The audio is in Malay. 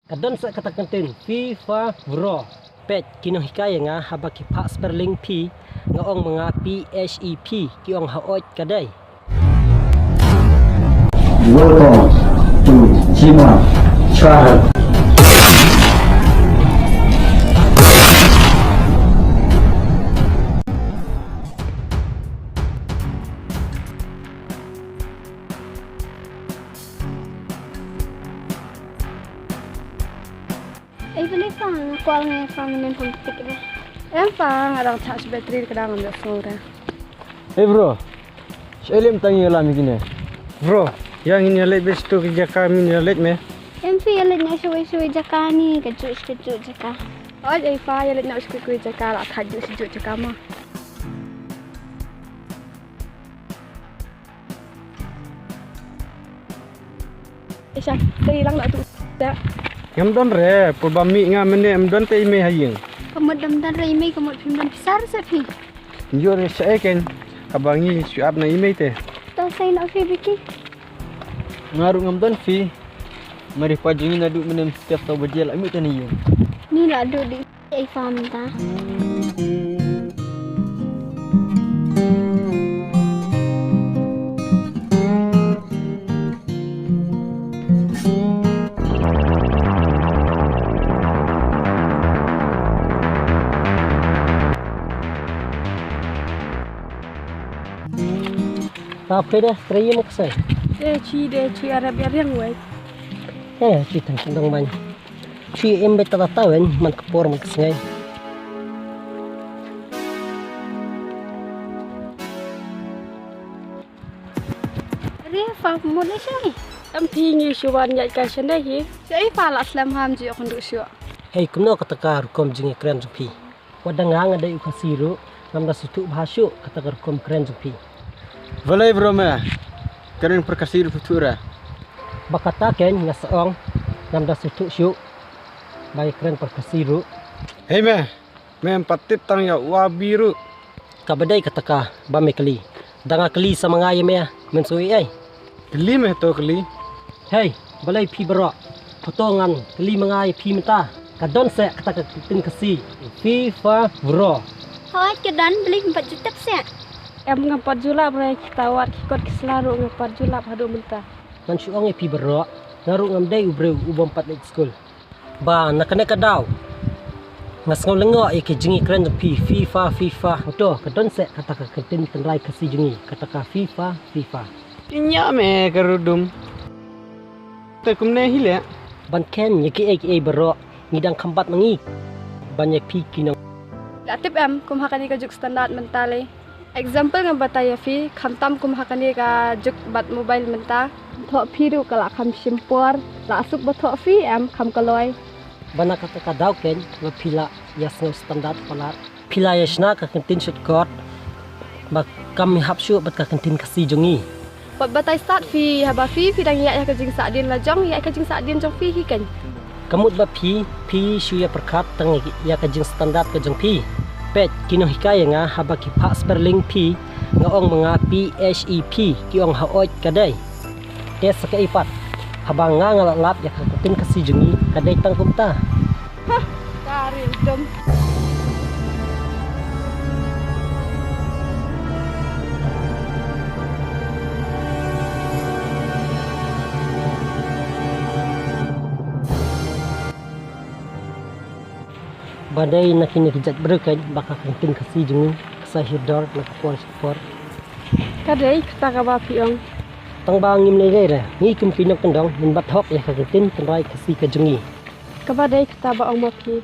Kadon sa katakantin FIFA Bro pet kinong hikaya nga habang kipa sperling P ngaong mga PHEP kiong haot kaday. Welcome to Gimons travel. Ay, boleh fang. Aku alangnya fang main pun ketik ni. Fang ada charge bateri kadang ambil sore. Hey bro, Shalim tangi alam gini. Bro, yang ini late best tu kerja kami ni late me. Fi alat nak suai jaka ni, kejuk jaka. Oh, fa alat nak suai jaka lah tajuk sejuk jaka mah. Isha, tadi lang nak tu. Tak. Yang don re, perbami ngah mene don te ime hayeng. Kamu dam rai kamu film besar sepi. Jor saya kan, abangi siap na ime te. Tak saya nak fi biki. Ngaru ngam don fi. Mari pajungi nadu menem setiap tau berjel amit tani yung. Ni lah duduk di farm ta. Apa dah terakhir nak saya? Ci Arab yang wei. Ci tentang dong banyak. Ci em betul tahu kan, man kepor man kesengai. Fa mulai sini. Ampi ni syuan ya kasih nih. Saya fa lah Islam ham je aku duk syuak. Hey, kumno katakar kom jingi keren jupi. Wadang ang ada yuk kasiru, namda sutuk bahasyu katakar kom keren jupi. Valai bro me. Keren perkasir futura. Bakata ken ngasaong namda sutuk syuk. Baik keren perkasiru. Hey me. Me empatit tang ya wabiru. Kabadai kataka bame kali. Danga kali sa mga yeme mensui ay. Keli me to keli. Hey, balay pi barok. Potongan kali mga pi menta. Kadon se kataka tin kasi. FIFA Bro. Hoi kedan beli 4 juta persen. Em ngapat julap rai tawat kikot keselaru ngapat julap hadu mentah. Man syuong pi barok. Ngaru ngamday ubreu ubom 4 late school. Ba nakane kadaw. Ngas ngau lengo ke jingi keren pi FIFA. Oto kadon se kataka tin tenrai kasi jingi kataka FIFA. Inya me kerudum. Tekumne hile. Ban ken yaki barok ngidang kambat mangi. Banyak pi kinang. Latip em kum hakani ka juk standard mentale. Example ng bataya fi khamtam kum hakani ka juk bat mobile menta. Thok phiru kala kham simpor la asuk ba thok fi em kham kaloi. Bana kataka daw ken wa pila yas ngau standard palat. Pila yasna ka kentin shortcut. Ba kami hapsyu bat ka kentin kasi jungi. Bat batai start fi haba fi dang ya ka jing sadin la jong ya ka jing sadin jong fi hi kan. Kamut ba pi shuya perkat tang ya ka jing standard ka jong pi. Pet kinong hikaya nga haba kipa sperling P ngaong mga PHEP kiong haot kaday. Tes sa kaipat haba nga ngalalap ya ka kentin kasi jungi kaday tang kumta. Hah, karil dom. Badai nak kini kejat berkan bakal kentin kasi jungi kasahidor nak support. Kadai kita ka ba piong. Tang bangim ni re ngi kum pinok kendong min bathok ya ka kentin tenrai kasi ka jungi. Kabadai kita ba ong mapi.